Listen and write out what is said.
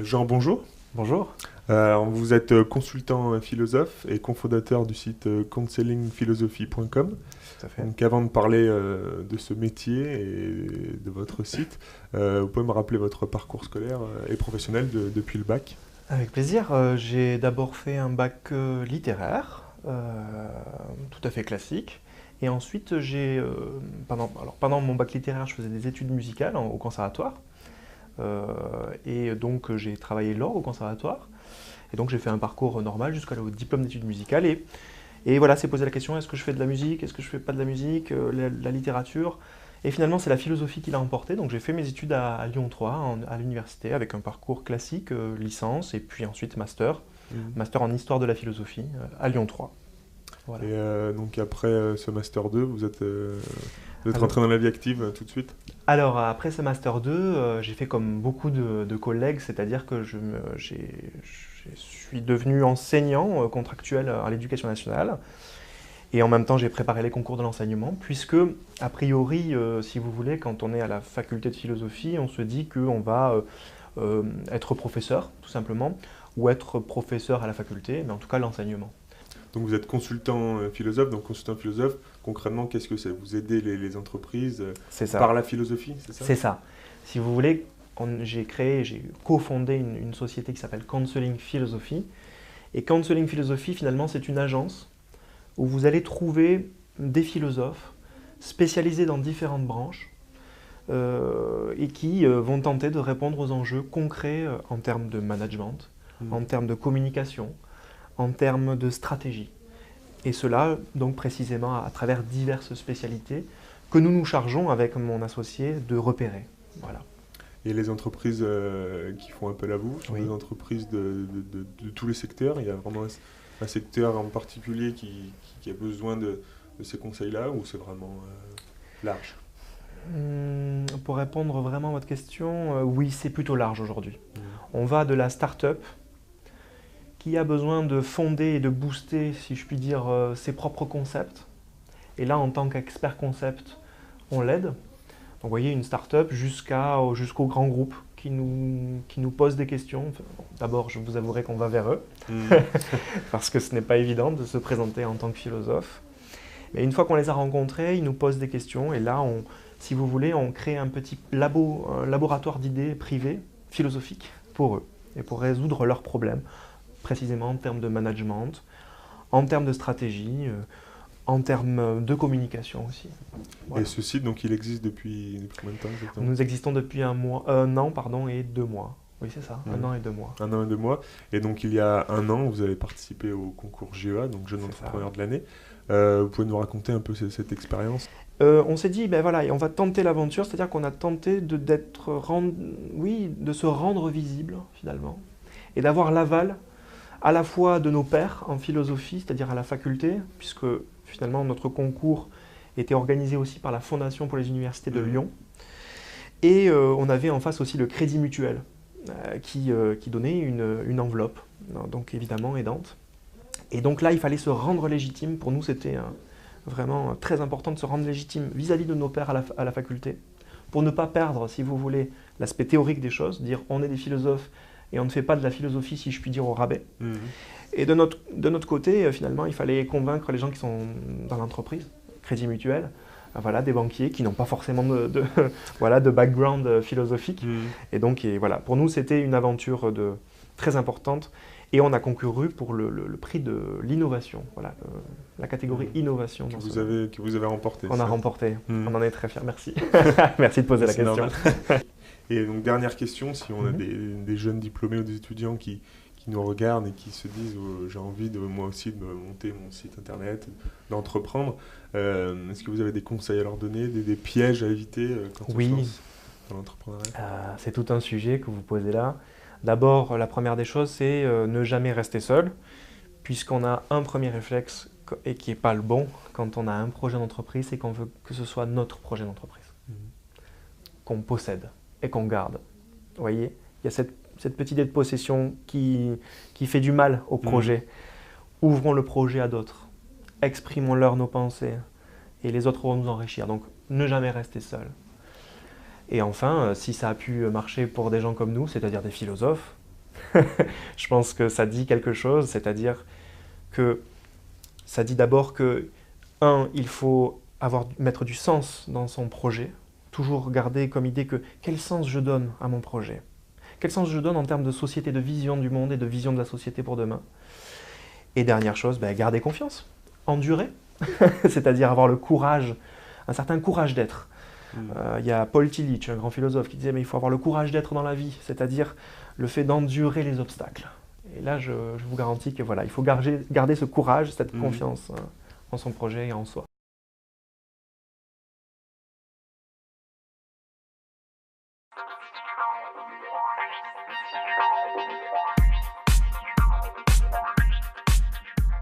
Jean, bonjour. Bonjour. Vous êtes consultant philosophe et cofondateur du site counselingphilosophy.com. Tout à fait. Donc avant de parler de ce métier et de votre site, vous pouvez me rappeler votre parcours scolaire et professionnel depuis le bac? Avec plaisir. J'ai d'abord fait un bac littéraire, tout à fait classique. Et ensuite, pendant mon bac littéraire, je faisais des études musicales au conservatoire. Et donc, j'ai travaillé l'orgue au conservatoire. Et donc, j'ai fait un parcours normal jusqu'au diplôme d'études musicales. Et voilà, c'est posé la question, est-ce que je fais de la musique? Est-ce que je fais pas de la musique? La littérature? Et finalement, c'est la philosophie qui l'a emporté. Donc, j'ai fait mes études à Lyon 3, à l'université, avec un parcours classique, licence, et puis ensuite master. Master en histoire de la philosophie, à Lyon 3. Voilà. Et donc après ce Master 2, vous êtes rentré dans la vie active tout de suite? Alors, après ce Master 2, j'ai fait comme beaucoup de collègues, c'est-à-dire que je suis devenu enseignant contractuel à l'Éducation nationale. Et en même temps, j'ai préparé les concours de l'enseignement, puisque, a priori, si vous voulez, quand on est à la faculté de philosophie, on se dit qu'on va être professeur, tout simplement, ou être professeur à la faculté, mais en tout cas l'enseignement. Donc vous êtes consultant philosophe, donc consultant philosophe, concrètement, qu'est-ce que c'est? Vous aidez les entreprises par la philosophie, c'est ça? C'est ça. Si vous voulez, j'ai cofondé une société qui s'appelle Counseling Philosophy. Et Counseling Philosophy, finalement, c'est une agence où vous allez trouver des philosophes spécialisés dans différentes branches et qui vont tenter de répondre aux enjeux concrets en termes de management, en termes de communication, en termes de stratégie. Et cela, donc précisément à travers diverses spécialités que nous nous chargeons avec mon associé de repérer. Voilà. Et les entreprises qui font appel à vous sont des entreprises de tous les secteurs? Il y a vraiment un secteur en particulier qui a besoin de ces conseils-là, ou c'est vraiment large? Pour répondre vraiment à votre question, oui, c'est plutôt large aujourd'hui. On va de la start-up qui a besoin de fonder et de booster, si je puis dire, ses propres concepts. Et là, en tant qu'expert concept, on l'aide. Donc, vous voyez, une start-up jusqu'au grand groupe qui nous pose des questions. Enfin, bon, d'abord, je vous avouerai qu'on va vers eux, parce que ce n'est pas évident de se présenter en tant que philosophe. Mais une fois qu'on les a rencontrés, ils nous posent des questions. Et là, si vous voulez, on crée un petit un laboratoire d'idées privé, philosophique, pour eux, et pour résoudre leurs problèmes, précisément en termes de management, en termes de stratégie, en termes de communication aussi. Voilà. Et ce site, donc, il existe depuis combien de temps exactement? Nous existons depuis un an et 2 mois. Oui, c'est ça, 1 an et 2 mois. 1 an et 2 mois. Et donc, il y a 1 an, vous avez participé au concours GEA, donc Jeune Entrepreneur de l'année. Vous pouvez nous raconter un peu cette expérience? On s'est dit, ben voilà, on va tenter l'aventure, c'est-à-dire qu'on a tenté de se rendre visible, finalement, et d'avoir l'aval à la fois de nos pairs en philosophie, c'est-à-dire à la faculté, puisque finalement notre concours était organisé aussi par la Fondation pour les universités de Lyon, et on avait en face aussi le Crédit Mutuel, qui donnait une enveloppe, donc évidemment aidante. Et donc là, il fallait se rendre légitime. Pour nous, c'était vraiment très important de se rendre légitime vis-à-vis de nos pairs à la faculté, pour ne pas perdre, si vous voulez, l'aspect théorique des choses, dire on est des philosophes, et on ne fait pas de la philosophie, si je puis dire, au rabais. Et de notre côté, finalement, il fallait convaincre les gens qui sont dans l'entreprise, Crédit Mutuel, voilà, des banquiers qui n'ont pas forcément de background philosophique. Et donc, voilà, pour nous, c'était une aventure très importante. Et on a concouru pour le prix de l'innovation, voilà, la catégorie innovation. Que vous avez remporté. On a remporté, on en est très fiers, merci. Merci de poser la question. Et donc, dernière question, si on a des jeunes diplômés ou des étudiants qui nous regardent et qui se disent j'ai envie moi aussi de monter mon site internet, d'entreprendre, est-ce que vous avez des conseils à leur donner, des pièges à éviter quand on se lance dans l'entrepreneuriat? C'est tout un sujet que vous posez là. D'abord, la première des choses, c'est ne jamais rester seul, puisqu'on a un premier réflexe et qui n'est pas le bon quand on a un projet d'entreprise, c'est qu'on veut que ce soit notre projet d'entreprise, qu'on possède et qu'on garde. Vous voyez, il y a cette petite idée de possession qui fait du mal au projet. Ouvrons le projet à d'autres, exprimons-leur nos pensées et les autres vont nous enrichir. Donc, ne jamais rester seul. Et enfin, si ça a pu marcher pour des gens comme nous, c'est-à-dire des philosophes, je pense que ça dit quelque chose, c'est-à-dire que ça dit d'abord que, il faut mettre du sens dans son projet, toujours garder comme idée que quel sens je donne à mon projet, quel sens je donne en termes de société, de vision du monde et de vision de la société pour demain. Et dernière chose, garder confiance, endurer, c'est-à-dire avoir le courage, un certain courage d'être. Il y a Paul Tillich, un grand philosophe, qui disait mais il faut avoir le courage d'être dans la vie, c'est-à-dire le fait d'endurer les obstacles. Et là, je vous garantis que voilà, il faut garder ce courage, cette confiance en son projet et en soi.